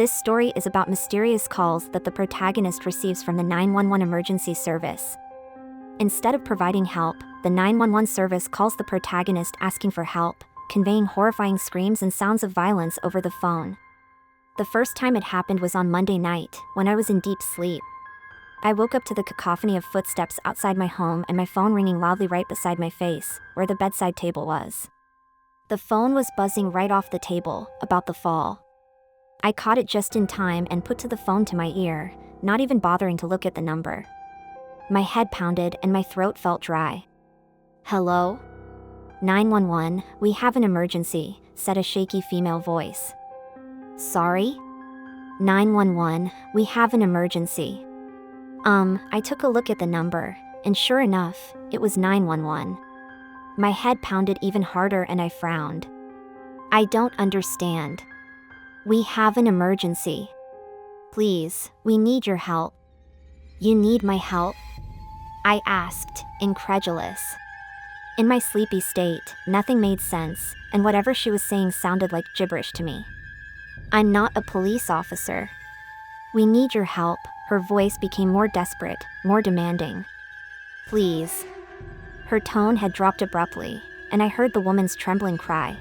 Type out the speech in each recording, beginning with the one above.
This story is about mysterious calls that the protagonist receives from the 911 emergency service. Instead of providing help, the 911 service calls the protagonist asking for help, conveying horrifying screams and sounds of violence over the phone. The first time it happened was on Monday night, when I was in deep sleep. I woke up to the cacophony of footsteps outside my home and my phone ringing loudly right beside my face, where the bedside table was. The phone was buzzing right off the table, about the fall. I caught it just in time and put the phone to my ear, not even bothering to look at the number. My head pounded and my throat felt dry. "Hello? 911, we have an emergency," said a shaky female voice. "Sorry? 911, we have an emergency." I took a look at the number, and sure enough, it was 911. My head pounded even harder and I frowned. "I don't understand. We have an emergency. Please, we need your help." "You need my help?" I asked, incredulous. In my sleepy state, nothing made sense, and whatever she was saying sounded like gibberish to me. "I'm not a police officer." "We need your help." Her voice became more desperate, more demanding. "Please." Her tone had dropped abruptly, and I heard the woman's trembling cry.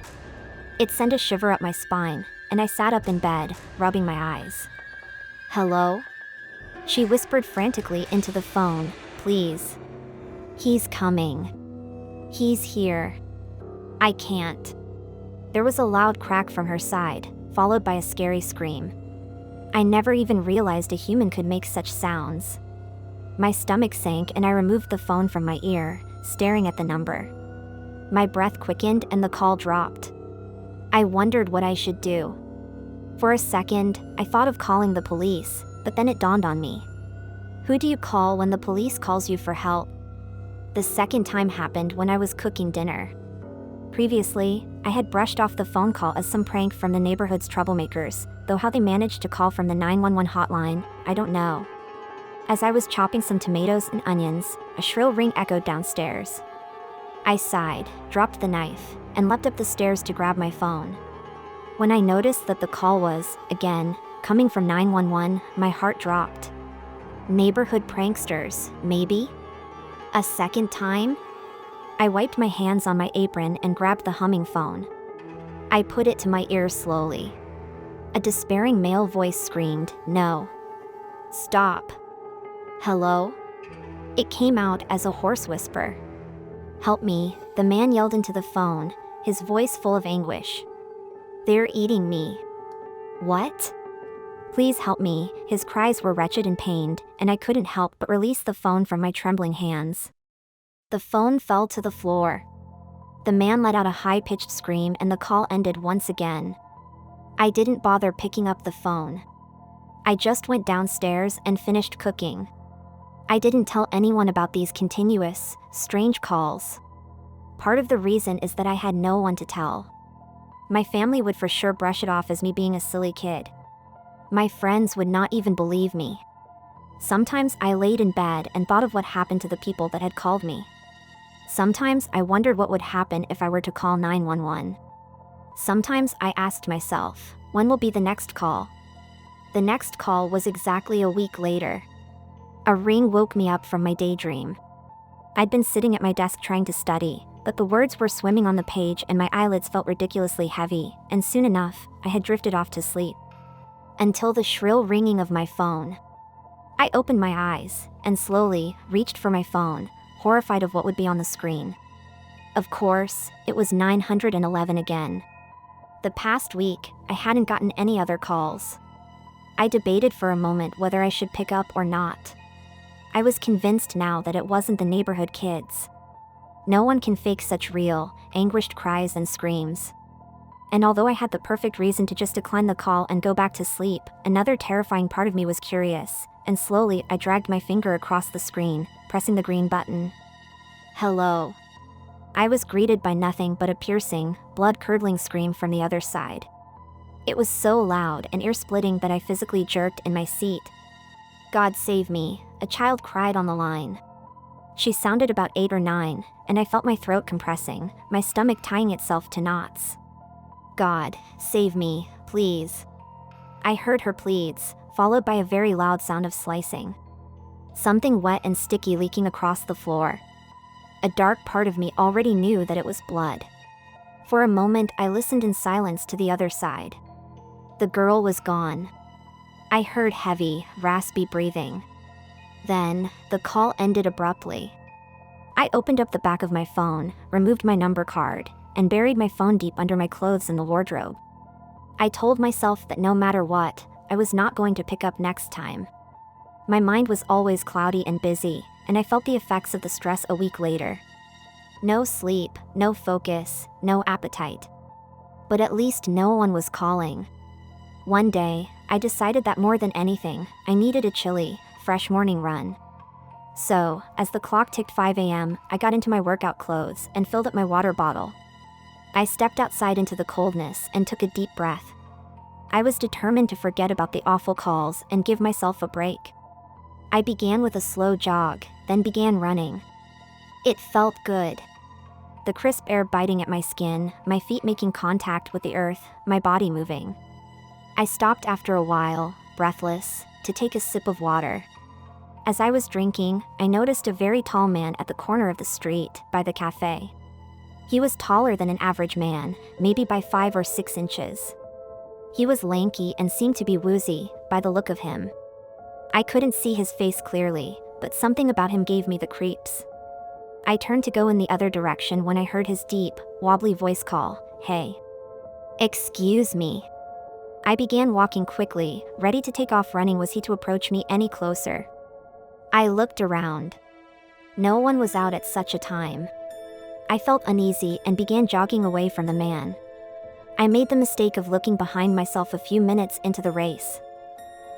It sent a shiver up my spine, and I sat up in bed, rubbing my eyes. "Hello?" She whispered frantically into the phone, "Please. He's coming. He's here. I can't." There was a loud crack from her side, followed by a scary scream. I never even realized a human could make such sounds. My stomach sank and I removed the phone from my ear, staring at the number. My breath quickened and the call dropped. I wondered what I should do. For a second, I thought of calling the police, but then it dawned on me. Who do you call when the police calls you for help? The second time happened when I was cooking dinner. Previously, I had brushed off the phone call as some prank from the neighborhood's troublemakers, though how they managed to call from the 911 hotline, I don't know. As I was chopping some tomatoes and onions, a shrill ring echoed downstairs. I sighed, dropped the knife, and leapt up the stairs to grab my phone. When I noticed that the call was, again, coming from 911, my heart dropped. Neighborhood pranksters, maybe? A second time? I wiped my hands on my apron and grabbed the humming phone. I put it to my ear slowly. A despairing male voice screamed, "No. Stop." "Hello?" It came out as a hoarse whisper. "Help me," the man yelled into the phone, his voice full of anguish. "They're eating me." "What?" "Please help me." His cries were wretched and pained, and I couldn't help but release the phone from my trembling hands. The phone fell to the floor. The man let out a high-pitched scream and the call ended once again. I didn't bother picking up the phone. I just went downstairs and finished cooking. I didn't tell anyone about these continuous, strange calls. Part of the reason is that I had no one to tell. My family would for sure brush it off as me being a silly kid. My friends would not even believe me. Sometimes I laid in bed and thought of what happened to the people that had called me. Sometimes I wondered what would happen if I were to call 911. Sometimes I asked myself, when will be the next call? The next call was exactly a week later. A ring woke me up from my daydream. I'd been sitting at my desk trying to study, but the words were swimming on the page and my eyelids felt ridiculously heavy, and soon enough, I had drifted off to sleep. Until the shrill ringing of my phone. I opened my eyes, and slowly, reached for my phone, horrified of what would be on the screen. Of course, it was 911 again. The past week, I hadn't gotten any other calls. I debated for a moment whether I should pick up or not. I was convinced now that it wasn't the neighborhood kids. No one can fake such real, anguished cries and screams. And although I had the perfect reason to just decline the call and go back to sleep, another terrifying part of me was curious, and slowly I dragged my finger across the screen, pressing the green button. "Hello." I was greeted by nothing but a piercing, blood-curdling scream from the other side. It was so loud and ear-splitting that I physically jerked in my seat. "God save me," a child cried on the line. She sounded about 8 or 9, and I felt my throat compressing, my stomach tying itself to knots. "God, save me, please." I heard her pleads, followed by a very loud sound of slicing. Something wet and sticky leaking across the floor. A dark part of me already knew that it was blood. For a moment, I listened in silence to the other side. The girl was gone. I heard heavy, raspy breathing. Then, the call ended abruptly. I opened up the back of my phone, removed my number card, and buried my phone deep under my clothes in the wardrobe. I told myself that no matter what, I was not going to pick up next time. My mind was always cloudy and busy, and I felt the effects of the stress a week later. No sleep, no focus, no appetite. But at least no one was calling. One day, I decided that more than anything, I needed a chilly, fresh morning run. So, as the clock ticked 5 a.m., I got into my workout clothes and filled up my water bottle. I stepped outside into the coldness and took a deep breath. I was determined to forget about the awful calls and give myself a break. I began with a slow jog, then began running. It felt good. The crisp air biting at my skin, my feet making contact with the earth, my body moving. I stopped after a while, breathless, to take a sip of water. As I was drinking, I noticed a very tall man at the corner of the street, by the cafe. He was taller than an average man, maybe by 5 or 6 inches. He was lanky and seemed to be woozy, by the look of him. I couldn't see his face clearly, but something about him gave me the creeps. I turned to go in the other direction when I heard his deep, wobbly voice call, "Hey." "Excuse me." I began walking quickly, ready to take off running was he to approach me any closer. I looked around. No one was out at such a time. I felt uneasy and began jogging away from the man. I made the mistake of looking behind myself a few minutes into the race.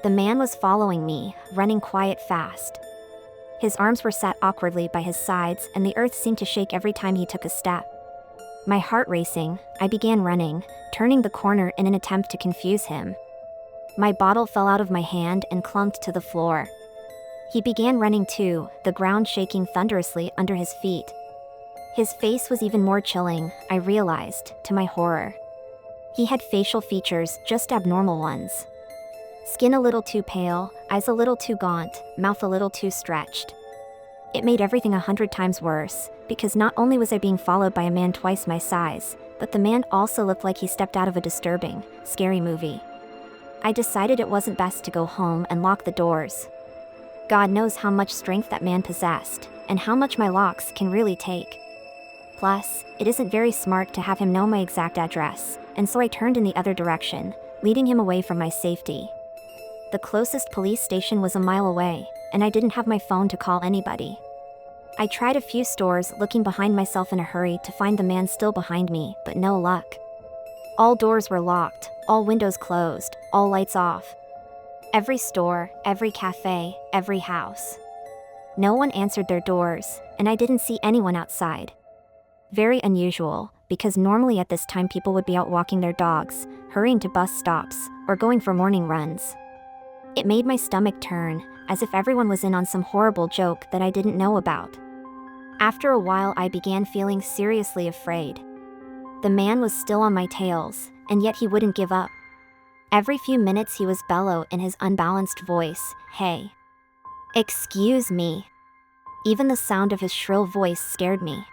The man was following me, running quiet fast. His arms were set awkwardly by his sides and the earth seemed to shake every time he took a step. My heart racing, I began running, turning the corner in an attempt to confuse him. My bottle fell out of my hand and clunked to the floor. He began running too, the ground shaking thunderously under his feet. His face was even more chilling, I realized, to my horror. He had facial features, just abnormal ones. Skin a little too pale, eyes a little too gaunt, mouth a little too stretched. It made everything 100 times worse, because not only was I being followed by a man twice my size, but the man also looked like he stepped out of a disturbing, scary movie. I decided it wasn't best to go home and lock the doors. God knows how much strength that man possessed, and how much my locks can really take. Plus, it isn't very smart to have him know my exact address, and so I turned in the other direction, leading him away from my safety. The closest police station was a mile away, and I didn't have my phone to call anybody. I tried a few stores, looking behind myself in a hurry to find the man still behind me, but no luck. All doors were locked, all windows closed, all lights off. Every store, every cafe, every house. No one answered their doors, and I didn't see anyone outside. Very unusual, because normally at this time people would be out walking their dogs, hurrying to bus stops, or going for morning runs. It made my stomach turn, as if everyone was in on some horrible joke that I didn't know about. After a while I began feeling seriously afraid. The man was still on my tails, and yet he wouldn't give up. Every few minutes he was bellow in his unbalanced voice, "Hey." "Excuse me." Even the sound of his shrill voice scared me.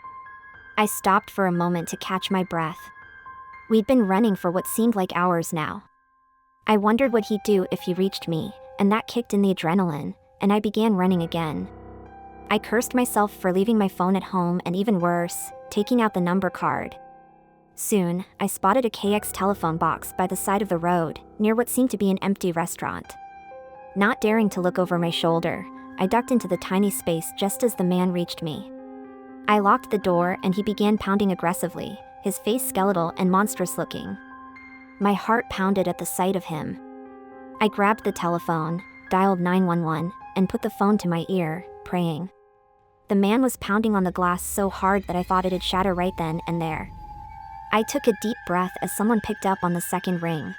I stopped for a moment to catch my breath. We'd been running for what seemed like hours now. I wondered what he'd do if he reached me, and that kicked in the adrenaline, and I began running again. I cursed myself for leaving my phone at home and even worse, taking out the number card. Soon, I spotted a KX telephone box by the side of the road, near what seemed to be an empty restaurant. Not daring to look over my shoulder, I ducked into the tiny space just as the man reached me. I locked the door and he began pounding aggressively, his face skeletal and monstrous looking. My heart pounded at the sight of him. I grabbed the telephone, dialed 911, and put the phone to my ear, praying. The man was pounding on the glass so hard that I thought it'd shatter right then and there. I took a deep breath as someone picked up on the second ring.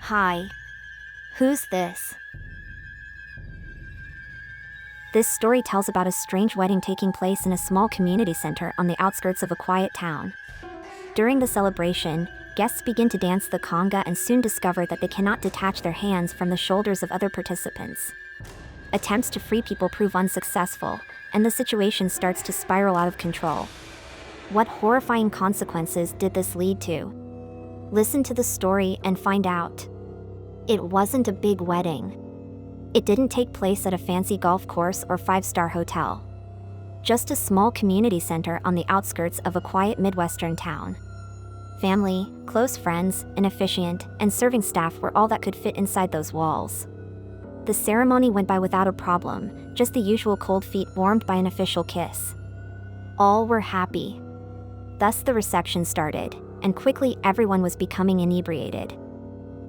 "Hi. Who's this?" This story tells about a strange wedding taking place in a small community center on the outskirts of a quiet town. During the celebration, Guests begin to dance the conga and soon discover that they cannot detach their hands from the shoulders of other participants. Attempts to free people prove unsuccessful, and the situation starts to spiral out of control. What horrifying consequences did this lead to? Listen to the story and find out. It wasn't a big wedding. It didn't take place at a fancy golf course or five-star hotel. Just a small community center on the outskirts of a quiet Midwestern town. Family, close friends, an officiant, and serving staff were all that could fit inside those walls. The ceremony went by without a problem, just the usual cold feet warmed by an official kiss. All were happy. Thus the reception started, and quickly everyone was becoming inebriated.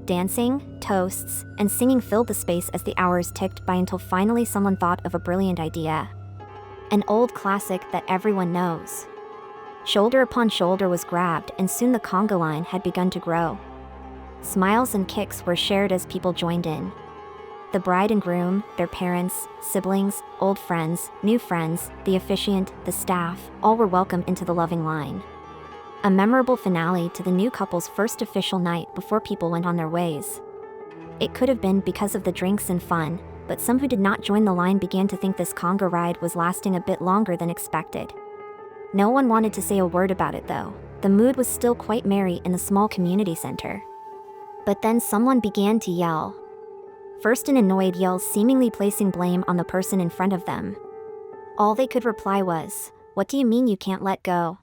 Dancing, toasts, and singing filled the space as the hours ticked by until finally someone thought of a brilliant idea. An old classic that everyone knows. Shoulder upon shoulder was grabbed, and soon the conga line had begun to grow. Smiles and kicks were shared as people joined in. The bride and groom, their parents, siblings, old friends, new friends, the officiant, the staff, all were welcomed into the loving line. A memorable finale to the new couple's first official night before people went on their ways. It could have been because of the drinks and fun, but some who did not join the line began to think this conga ride was lasting a bit longer than expected. No one wanted to say a word about it though. The mood was still quite merry in the small community center. But then someone began to yell. First an annoyed yell, seemingly placing blame on the person in front of them. All they could reply was, "What do you mean you can't let go?"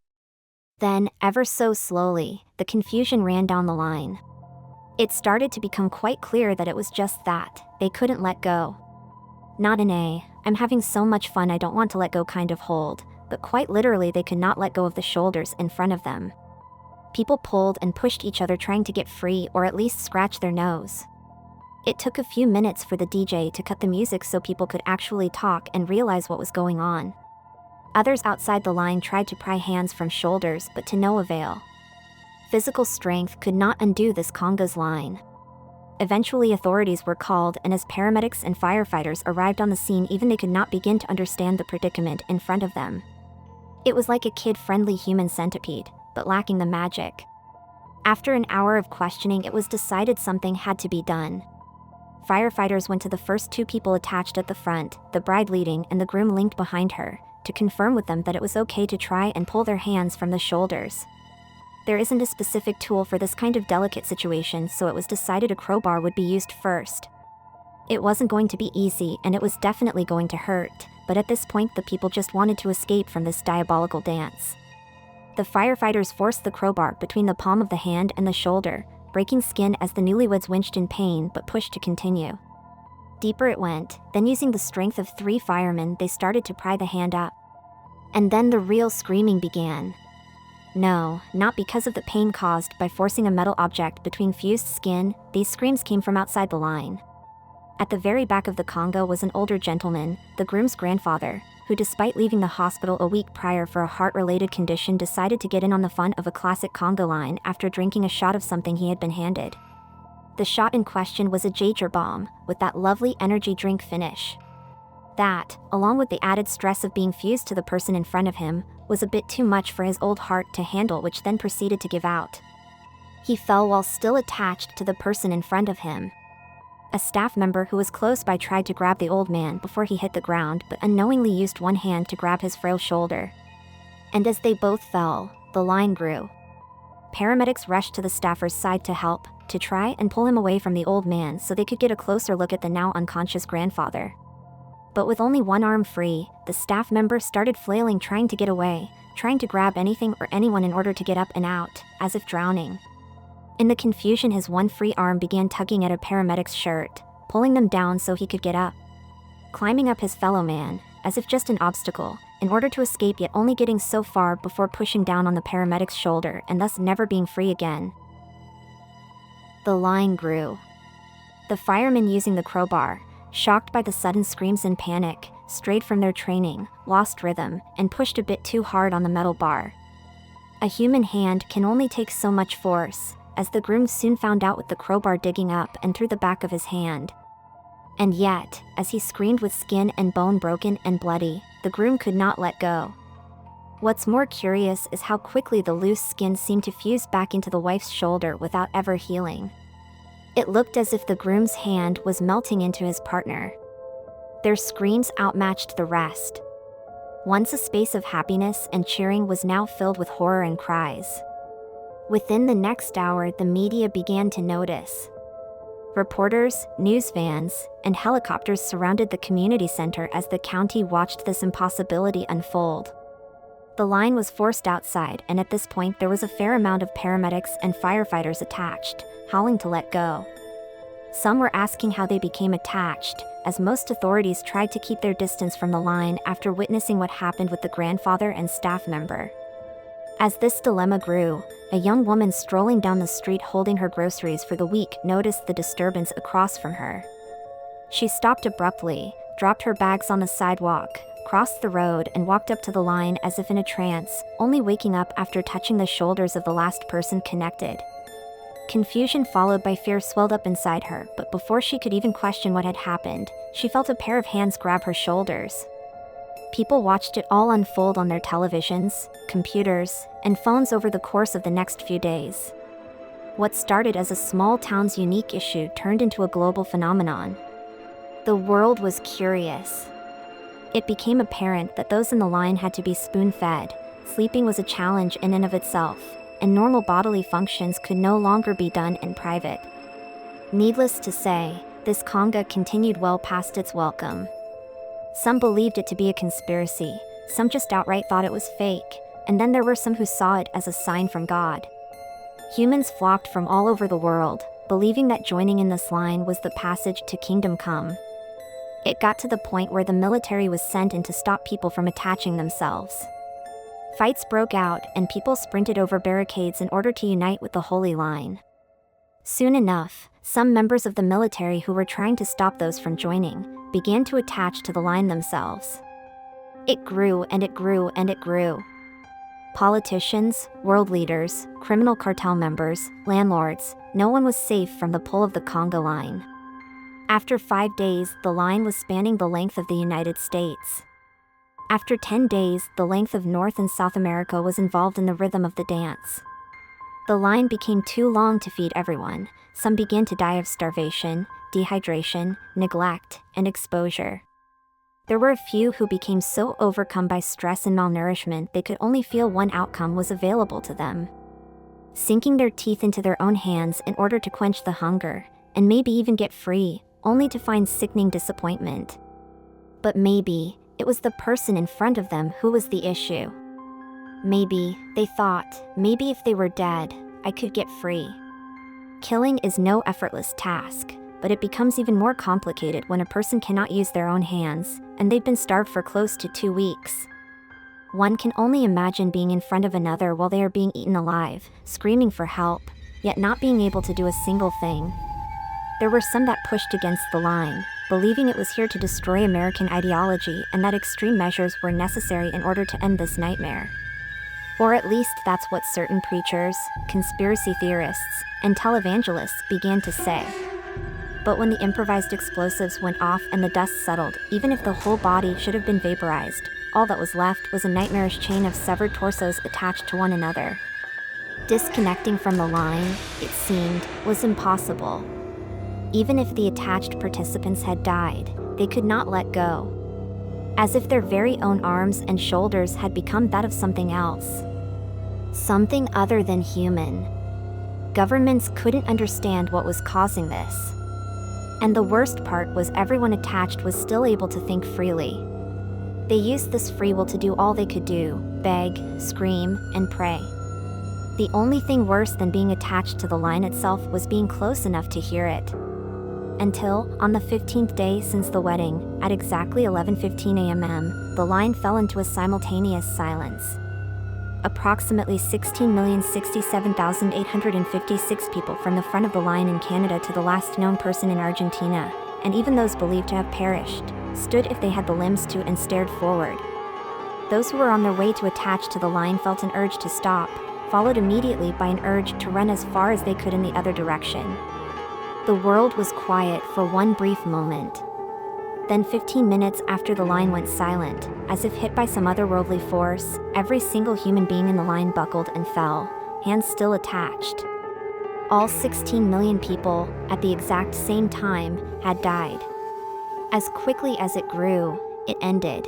Then, ever so slowly, the confusion ran down the line. It started to become quite clear that it was just that, they couldn't let go. Not an "I'm having so much fun I don't want to let go" kind of hold, but quite literally they could not let go of the shoulders in front of them. People pulled and pushed each other trying to get free or at least scratch their nose. It took a few minutes for the DJ to cut the music so people could actually talk and realize what was going on. Others outside the line tried to pry hands from shoulders, but to no avail. Physical strength could not undo this conga's line. Eventually authorities were called, and as paramedics and firefighters arrived on the scene, even they could not begin to understand the predicament in front of them. It was like a kid-friendly human centipede, but lacking the magic. After an hour of questioning, it was decided something had to be done. Firefighters went to the first two people attached at the front, the bride leading and the groom linked behind her, to confirm with them that it was okay to try and pull their hands from the shoulders. There isn't a specific tool for this kind of delicate situation, so it was decided a crowbar would be used first. It wasn't going to be easy, and it was definitely going to hurt, but at this point the people just wanted to escape from this diabolical dance. The firefighters forced the crowbar between the palm of the hand and the shoulder, breaking skin as the newlyweds winched in pain but pushed to continue. Deeper it went, then using the strength of 3 firemen they started to pry the hand up. And then the real screaming began. No, not because of the pain caused by forcing a metal object between fused skin, these screams came from outside the line. At the very back of the conga was an older gentleman, the groom's grandfather, who despite leaving the hospital a week prior for a heart-related condition decided to get in on the fun of a classic conga line after drinking a shot of something he had been handed. The shot in question was a Jaeger bomb, with that lovely energy drink finish. That, along with the added stress of being fused to the person in front of him, was a bit too much for his old heart to handle, which then proceeded to give out. He fell while still attached to the person in front of him. A staff member who was close by tried to grab the old man before he hit the ground, but unknowingly used one hand to grab his frail shoulder. And as they both fell, the line grew. Paramedics rushed to the staffer's side to help, to try and pull him away from the old man so they could get a closer look at the now unconscious grandfather. But with only one arm free, the staff member started flailing, trying to get away, trying to grab anything or anyone in order to get up and out, as if drowning. In the confusion, his one free arm began tugging at a paramedic's shirt, pulling them down so he could get up. Climbing up his fellow man, as if just an obstacle, in order to escape, yet only getting so far before pushing down on the paramedic's shoulder and thus never being free again. The line grew. The firemen using the crowbar, shocked by the sudden screams and panic, strayed from their training, lost rhythm, and pushed a bit too hard on the metal bar. A human hand can only take so much force, as the groom soon found out with the crowbar digging up and through the back of his hand. And yet, as he screamed with skin and bone broken and bloody, the groom could not let go. What's more curious is how quickly the loose skin seemed to fuse back into the wife's shoulder without ever healing. It looked as if the groom's hand was melting into his partner. Their screams outmatched the rest. Once a space of happiness and cheering was now filled with horror and cries. Within the next hour, the media began to notice. Reporters, news vans, and helicopters surrounded the community center as the county watched this impossibility unfold. The line was forced outside, and at this point there was a fair amount of paramedics and firefighters attached, howling to let go. Some were asking how they became attached, as most authorities tried to keep their distance from the line after witnessing what happened with the grandfather and staff member. As this dilemma grew, a young woman strolling down the street holding her groceries for the week noticed the disturbance across from her. She stopped abruptly, dropped her bags on the sidewalk, crossed the road, and walked up to the line as if in a trance, only waking up after touching the shoulders of the last person connected. Confusion followed by fear swelled up inside her, but before she could even question what had happened, she felt a pair of hands grab her shoulders. People watched it all unfold on their televisions, computers, and phones over the course of the next few days. What started as a small town's unique issue turned into a global phenomenon. The world was curious. It became apparent that those in the line had to be spoon-fed, sleeping was a challenge in and of itself, and normal bodily functions could no longer be done in private. Needless to say, this conga continued well past its welcome. Some believed it to be a conspiracy, some just outright thought it was fake, and then there were some who saw it as a sign from God. Humans flocked from all over the world, believing that joining in this line was the passage to kingdom come. It got to the point where the military was sent in to stop people from attaching themselves. Fights broke out, and people sprinted over barricades in order to unite with the Holy Line. Soon enough, some members of the military who were trying to stop those from joining began to attach to the line themselves. It grew and it grew and it grew. Politicians, world leaders, criminal cartel members, landlords, no one was safe from the pull of the conga line. After 5 days, the line was spanning the length of the United States. After 10 days, the length of North and South America was involved in the rhythm of the dance. The line became too long to feed everyone. Some began to die of starvation, dehydration, neglect, and exposure. There were a few who became so overcome by stress and malnourishment they could only feel one outcome was available to them: sinking their teeth into their own hands in order to quench the hunger, and maybe even get free, only to find sickening disappointment. But maybe it was the person in front of them who was the issue. Maybe, they thought, maybe if they were dead, I could get free. Killing is no effortless task, but it becomes even more complicated when a person cannot use their own hands, and they've been starved for close to 2 weeks. One can only imagine being in front of another while they are being eaten alive, screaming for help, yet not being able to do a single thing. There were some that pushed against the line, believing it was here to destroy American ideology and that extreme measures were necessary in order to end this nightmare. Or at least that's what certain preachers, conspiracy theorists, and televangelists began to say. But when the improvised explosives went off and the dust settled, even if the whole body should have been vaporized, all that was left was a nightmarish chain of severed torsos attached to one another. Disconnecting from the line, it seemed, was impossible. Even if the attached participants had died, they could not let go. As if their very own arms and shoulders had become that of something else. Something other than human. Governments couldn't understand what was causing this. And the worst part was everyone attached was still able to think freely. They used this free will to do all they could do: beg, scream, and pray. The only thing worse than being attached to the line itself was being close enough to hear it. Until, on the 15th day since the wedding, at exactly 11:15 a.m., the line fell into a simultaneous silence. Approximately 16,067,856 people from the front of the line in Canada to the last known person in Argentina, and even those believed to have perished, stood if they had the limbs to and stared forward. Those who were on their way to attach to the line felt an urge to stop, followed immediately by an urge to run as far as they could in the other direction. The world was quiet for one brief moment. Then 15 minutes after the line went silent, as if hit by some otherworldly force, every single human being in the line buckled and fell, hands still attached. All 16 million people, at the exact same time, had died. As quickly as it grew, it ended.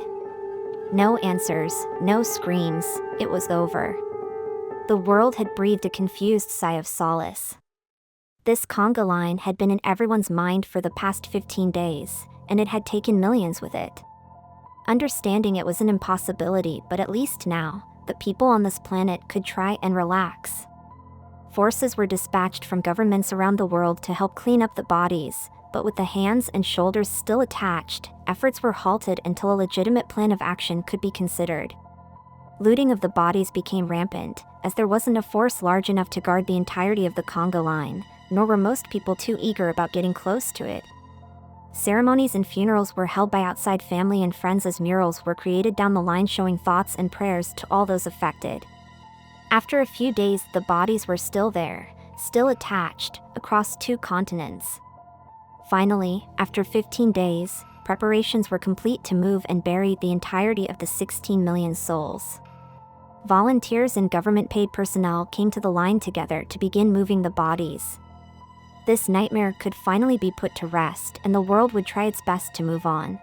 No answers, no screams, it was over. The world had breathed a confused sigh of solace. This conga line had been in everyone's mind for the past 15 days, and it had taken millions with it. Understanding it was an impossibility, but at least now, the people on this planet could try and relax. Forces were dispatched from governments around the world to help clean up the bodies, but with the hands and shoulders still attached, efforts were halted until a legitimate plan of action could be considered. Looting of the bodies became rampant, as there wasn't a force large enough to guard the entirety of the conga line, nor were most people too eager about getting close to it. Ceremonies and funerals were held by outside family and friends as murals were created down the line showing thoughts and prayers to all those affected. After a few days, the bodies were still there, still attached, across 2 continents. Finally, after 15 days, preparations were complete to move and bury the entirety of the 16 million souls. Volunteers and government-paid personnel came to the line together to begin moving the bodies. This nightmare could finally be put to rest, and the world would try its best to move on.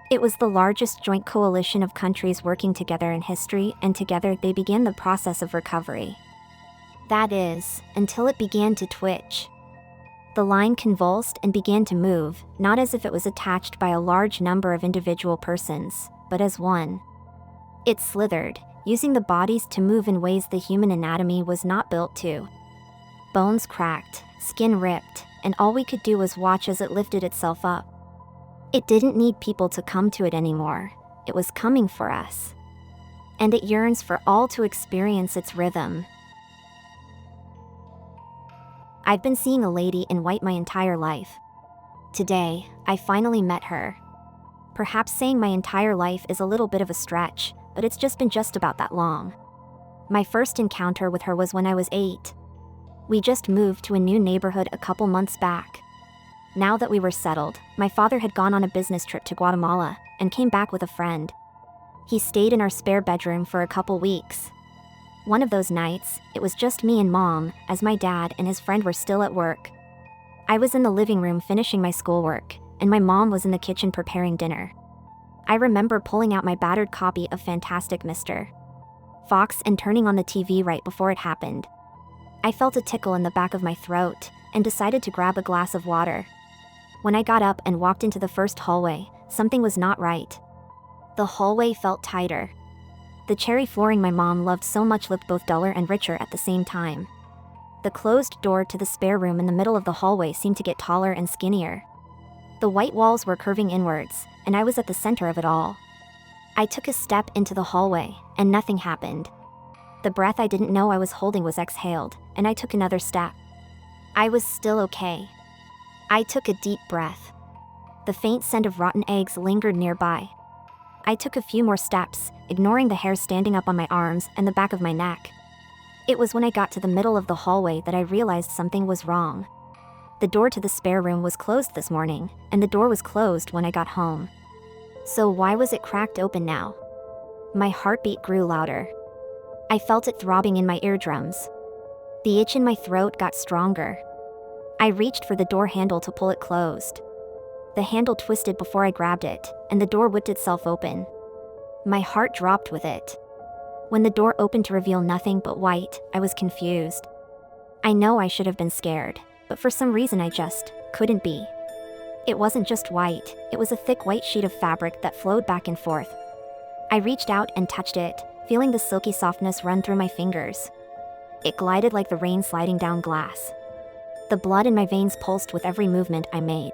It was the largest joint coalition of countries working together in history, and together they began the process of recovery. That is, until it began to twitch. The line convulsed and began to move, not as if it was attached by a large number of individual persons, but as one. It slithered, using the bodies to move in ways the human anatomy was not built to. Bones cracked, skin ripped, and all we could do was watch as it lifted itself up. It didn't need people to come to it anymore. It was coming for us. And it yearns for all to experience its rhythm. I've been seeing a lady in white my entire life. Today, I finally met her. Perhaps saying my entire life is a little bit of a stretch, but it's just been just about that long. My first encounter with her was when I was 8. We just moved to a new neighborhood a couple months back. Now that we were settled, my father had gone on a business trip to Guatemala and came back with a friend. He stayed in our spare bedroom for a couple weeks. One of those nights, it was just me and Mom, as my dad and his friend were still at work. I was in the living room finishing my schoolwork, and my mom was in the kitchen preparing dinner. I remember pulling out my battered copy of Fantastic Mr. Fox and turning on the TV right before it happened. I felt a tickle in the back of my throat, and decided to grab a glass of water. When I got up and walked into the first hallway, something was not right. The hallway felt tighter. The cherry flooring my mom loved so much looked both duller and richer at the same time. The closed door to the spare room in the middle of the hallway seemed to get taller and skinnier. The white walls were curving inwards, and I was at the center of it all. I took a step into the hallway, and nothing happened. The breath I didn't know I was holding was exhaled, and I took another step. I was still okay. I took a deep breath. The faint scent of rotten eggs lingered nearby. I took a few more steps, ignoring the hairs standing up on my arms and the back of my neck. It was when I got to the middle of the hallway that I realized something was wrong. The door to the spare room was closed this morning, and the door was closed when I got home. So why was it cracked open now? My heartbeat grew louder. I felt it throbbing in my eardrums. The itch in my throat got stronger. I reached for the door handle to pull it closed. The handle twisted before I grabbed it, and the door whipped itself open. My heart dropped with it. When the door opened to reveal nothing but white, I was confused. I know I should have been scared, but for some reason I just couldn't be. It wasn't just white, it was a thick white sheet of fabric that flowed back and forth. I reached out and touched it, feeling the silky softness run through my fingers. It glided like the rain sliding down glass. The blood in my veins pulsed with every movement I made.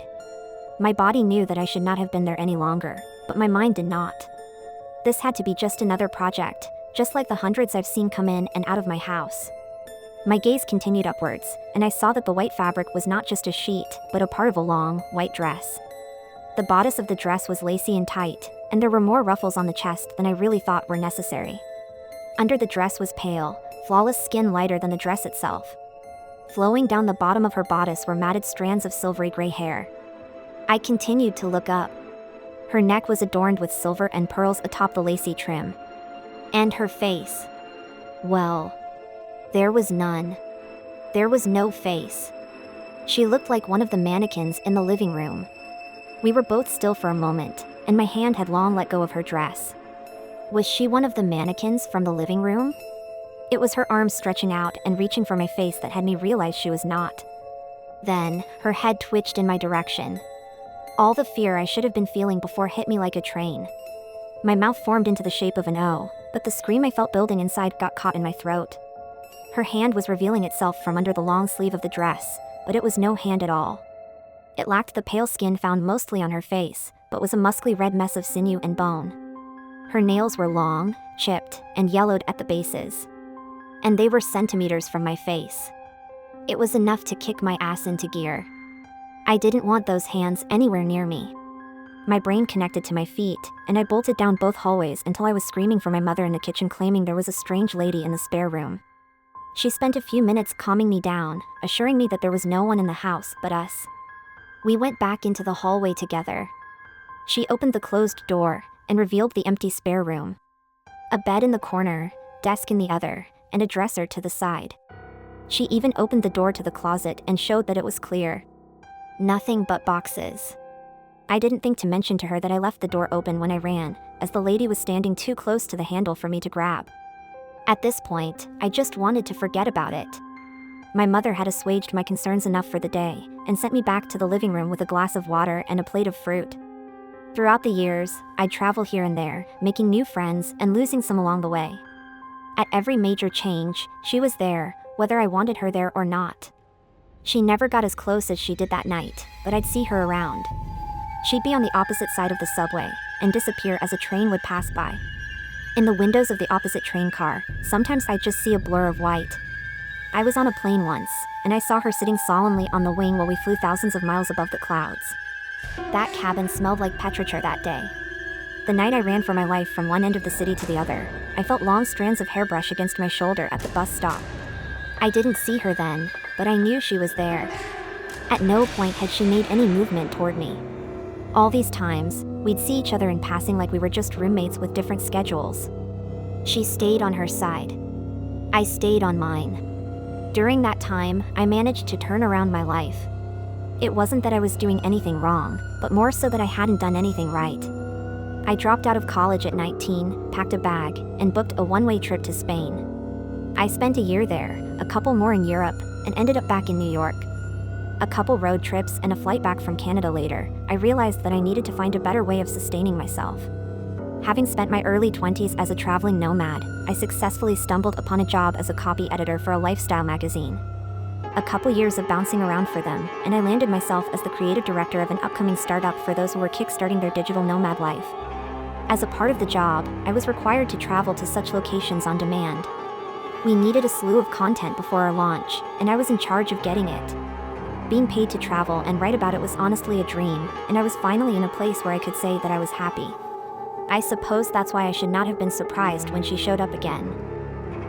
My body knew that I should not have been there any longer, but my mind did not. This had to be just another project, just like the hundreds I've seen come in and out of my house. My gaze continued upwards, and I saw that the white fabric was not just a sheet, but a part of a long, white dress. The bodice of the dress was lacy and tight, and there were more ruffles on the chest than I really thought were necessary. Under the dress was pale, flawless skin lighter than the dress itself. Flowing down the bottom of her bodice were matted strands of silvery gray hair. I continued to look up. Her neck was adorned with silver and pearls atop the lacy trim. And her face. Well, there was none. There was no face. She looked like one of the mannequins in the living room. We were both still for a moment, and my hand had long let go of her dress. Was she one of the mannequins from the living room? It was her arms stretching out and reaching for my face that had me realize she was not. Then, her head twitched in my direction. All the fear I should have been feeling before hit me like a train. My mouth formed into the shape of an O, but the scream I felt building inside got caught in my throat. Her hand was revealing itself from under the long sleeve of the dress, but it was no hand at all. It lacked the pale skin found mostly on her face, but was a muscly red mess of sinew and bone. Her nails were long, chipped, and yellowed at the bases. And they were centimeters from my face. It was enough to kick my ass into gear. I didn't want those hands anywhere near me. My brain connected to my feet, and I bolted down both hallways until I was screaming for my mother in the kitchen, claiming there was a strange lady in the spare room. She spent a few minutes calming me down, assuring me that there was no one in the house but us. We went back into the hallway together. She opened the closed door and revealed the empty spare room. A bed in the corner, desk in the other, and a dresser to the side. She even opened the door to the closet and showed that it was clear. Nothing but boxes. I didn't think to mention to her that I left the door open when I ran, as the lady was standing too close to the handle for me to grab. At this point, I just wanted to forget about it. My mother had assuaged my concerns enough for the day, and sent me back to the living room with a glass of water and a plate of fruit. Throughout the years, I'd travel here and there, making new friends and losing some along the way. At every major change, she was there, whether I wanted her there or not. She never got as close as she did that night, but I'd see her around. She'd be on the opposite side of the subway, and disappear as a train would pass by. In the windows of the opposite train car, sometimes I'd just see a blur of white. I was on a plane once, and I saw her sitting solemnly on the wing while we flew thousands of miles above the clouds. That cabin smelled like petrichor that day. The night I ran for my life from one end of the city to the other, I felt long strands of hairbrush against my shoulder at the bus stop. I didn't see her then, but I knew she was there. At no point had she made any movement toward me. All these times, we'd see each other in passing like we were just roommates with different schedules. She stayed on her side. I stayed on mine. During that time, I managed to turn around my life. It wasn't that I was doing anything wrong, but more so that I hadn't done anything right. I dropped out of college at 19, packed a bag, and booked a one-way trip to Spain. I spent a year there, a couple more in Europe, and ended up back in New York. A couple road trips and a flight back from Canada later, I realized that I needed to find a better way of sustaining myself. Having spent my early 20s as a traveling nomad, I successfully stumbled upon a job as a copy editor for a lifestyle magazine. A couple years of bouncing around for them, and I landed myself as the creative director of an upcoming startup for those who were kickstarting their digital nomad life. As a part of the job, I was required to travel to such locations on demand. We needed a slew of content before our launch, and I was in charge of getting it. Being paid to travel and write about it was honestly a dream, and I was finally in a place where I could say that I was happy. I suppose that's why I should not have been surprised when she showed up again.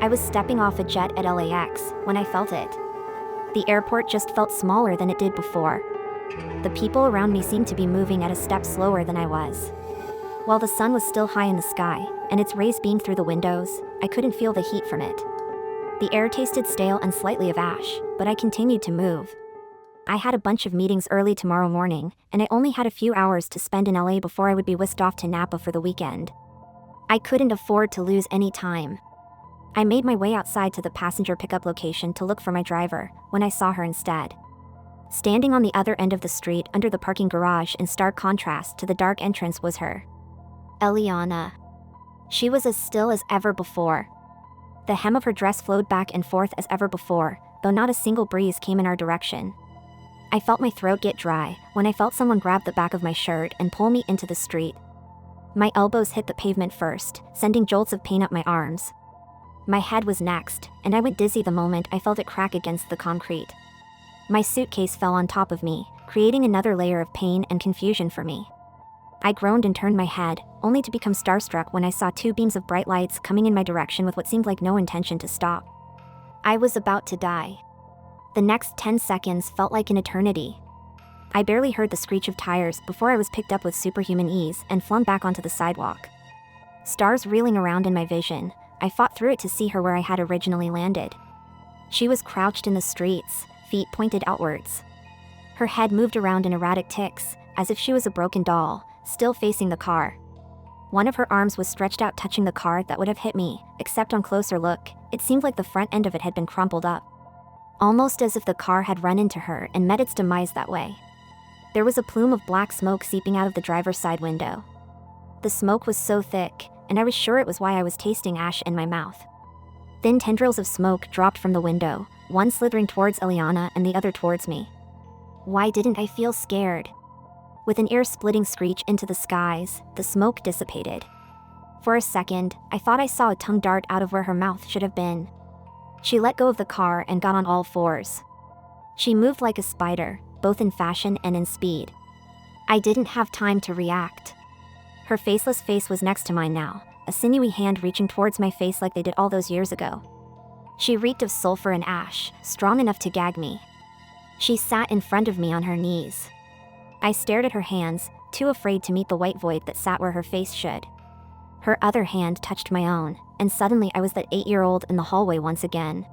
I was stepping off a jet at LAX when I felt it. The airport just felt smaller than it did before. The people around me seemed to be moving at a step slower than I was. While the sun was still high in the sky, and its rays beamed through the windows, I couldn't feel the heat from it. The air tasted stale and slightly of ash, but I continued to move. I had a bunch of meetings early tomorrow morning, and I only had a few hours to spend in LA before I would be whisked off to Napa for the weekend. I couldn't afford to lose any time. I made my way outside to the passenger pickup location to look for my driver, when I saw her instead. Standing on the other end of the street under the parking garage in stark contrast to the dark entrance was her. Eliana. She was as still as ever before. The hem of her dress flowed back and forth as ever before, though not a single breeze came in our direction. I felt my throat get dry when I felt someone grab the back of my shirt and pull me into the street. My elbows hit the pavement first, sending jolts of pain up my arms. My head was next, and I went dizzy the moment I felt it crack against the concrete. My suitcase fell on top of me, creating another layer of pain and confusion for me. I groaned and turned my head, only to become starstruck when I saw two beams of bright lights coming in my direction with what seemed like no intention to stop. I was about to die. The next 10 seconds felt like an eternity. I barely heard the screech of tires before I was picked up with superhuman ease and flung back onto the sidewalk. Stars reeling around in my vision, I fought through it to see her where I had originally landed. She was crouched in the streets, feet pointed outwards. Her head moved around in erratic ticks, as if she was a broken doll, still facing the car. One of her arms was stretched out touching the car that would have hit me, except on closer look, it seemed like the front end of it had been crumpled up. Almost as if the car had run into her and met its demise that way. There was a plume of black smoke seeping out of the driver's side window. The smoke was so thick, and I was sure it was why I was tasting ash in my mouth. Thin tendrils of smoke dropped from the window, one slithering towards Eliana and the other towards me. Why didn't I feel scared? With an ear-splitting screech into the skies, the smoke dissipated. For a second, I thought I saw a tongue dart out of where her mouth should have been. She let go of the car and got on all fours. She moved like a spider, both in fashion and in speed. I didn't have time to react. Her faceless face was next to mine now, a sinewy hand reaching towards my face like they did all those years ago. She reeked of sulfur and ash, strong enough to gag me. She sat in front of me on her knees. I stared at her hands, too afraid to meet the white void that sat where her face should. Her other hand touched my own, and suddenly I was that 8-year-old in the hallway once again.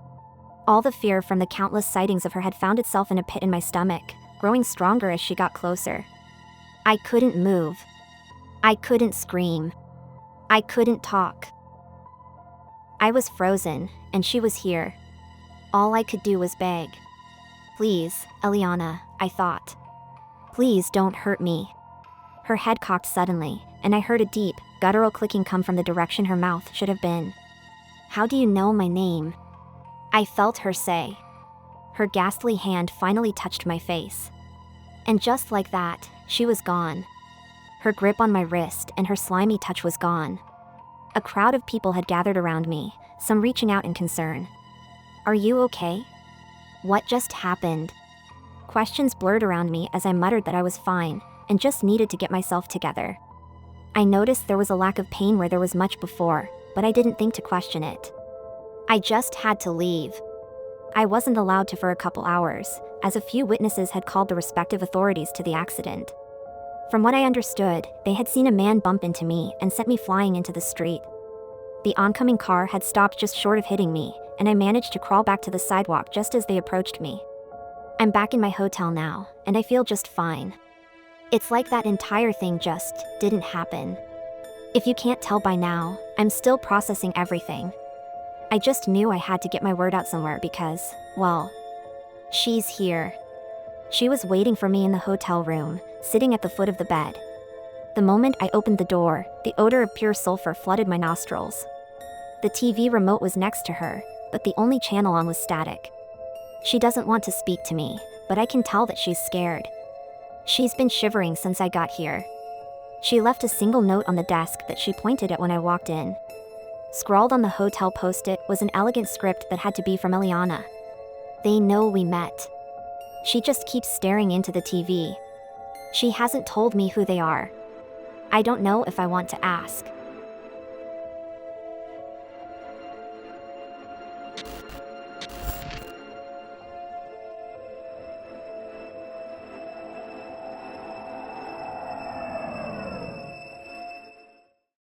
All the fear from the countless sightings of her had found itself in a pit in my stomach, growing stronger as she got closer. I couldn't move. I couldn't scream. I couldn't talk. I was frozen, and she was here. All I could do was beg. Please, Eliana, I thought. Please don't hurt me. Her head cocked suddenly, and I heard a deep, guttural clicking come from the direction her mouth should have been. How do you know my name? I felt her say. Her ghastly hand finally touched my face. And just like that, she was gone. Her grip on my wrist and her slimy touch was gone. A crowd of people had gathered around me, some reaching out in concern. Are you okay? What just happened? Questions blurred around me as I muttered that I was fine, and just needed to get myself together. I noticed there was a lack of pain where there was much before, but I didn't think to question it. I just had to leave. I wasn't allowed to for a couple hours, as a few witnesses had called the respective authorities to the accident. From what I understood, they had seen a man bump into me and sent me flying into the street. The oncoming car had stopped just short of hitting me, and I managed to crawl back to the sidewalk just as they approached me. I'm back in my hotel now, and I feel just fine. It's like that entire thing just didn't happen. If you can't tell by now, I'm still processing everything. I just knew I had to get my word out somewhere because, well, she's here. She was waiting for me in the hotel room, sitting at the foot of the bed. The moment I opened the door, the odor of pure sulfur flooded my nostrils. The TV remote was next to her, but the only channel on was static. She doesn't want to speak to me, but I can tell that she's scared. She's been shivering since I got here. She left a single note on the desk that she pointed at when I walked in. Scrawled on the hotel post-it was an elegant script that had to be from Eliana. They know we met. She just keeps staring into the TV. She hasn't told me who they are. I don't know if I want to ask.